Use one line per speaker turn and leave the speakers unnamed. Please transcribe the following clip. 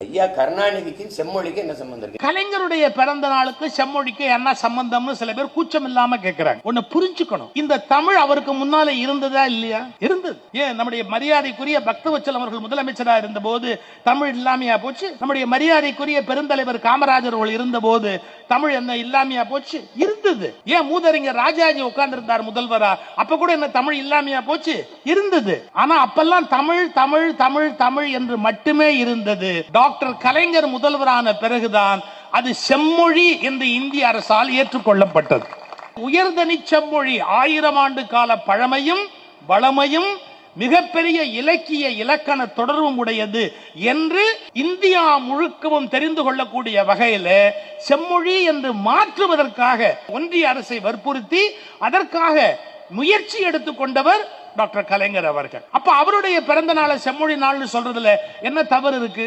ஐயா கருணாநிதிக்கு செம்மொழிக்கு என்ன சம்பந்தம் இருக்கு?
கலைஞருடைய பிறந்த நாளுக்கு செம்மொழிக்கு என்ன சம்பந்தம்னு சில பேர் கூச்சம் இல்லாம கேட்கிறாங்க. ஒன்னு புரிஞ்சுக்கணும், இந்த தமிழ் அவருக்கு முன்னால இருந்ததா இல்லையா? இருந்தது. ஏன் நம்முடைய மரியாதைக்குரிய பக்தவச்சலம் அவர்கள் முதலமைச்சரா இருந்த போது தமிழ் இல்லாமையா போச்சு? நம்முடைய மரியாதைக்குரிய பெருந்தலைவர் காமராஜர் அவர்கள் இருந்த போது தமிழ் என்ன இல்லாமையா போச்சு? இருந்தது. ஏன் மூதறிஞர் ராஜாஜி உட்கார்ந்து இருந்தார் முதல்வரா, அப்ப கூட என்ன தமிழ் இல்லாமையா போச்சு? இருந்தது. ஆனா அப்பெல்லாம் தமிழ் தமிழ் தமிழ் தமிழ் என்று மட்டுமே இருந்தது. டாக்டர் கலைஞர் முதல்வரான பிறகுதான் அது செம்மொழி என்று இந்திய அரசால் ஏற்றுக்கொள்ளப்பட்டது. உயர்தனி செம்மொழி 1000 ஆண்டு கால பழமையும் வளமையும் மிகப்பெரிய இலக்கிய இலக்கண தொடர்பும் உடையது என்று இந்தியா முழுக்கவும் தெரிந்து கொள்ளக்கூடிய வகையில் செம்மொழி என்று மாற்றுவதற்காக ஒன்றிய அரசை வற்புறுத்தி அதற்காக முயற்சி எடுத்துக்கொண்டவர் டாக்டர் கலைஞர் அவர்கள். அப்ப அவருடைய பிறந்த நாளை செம்மொழி நாள்னு சொல்றதுல என்ன தவறு இருக்கு?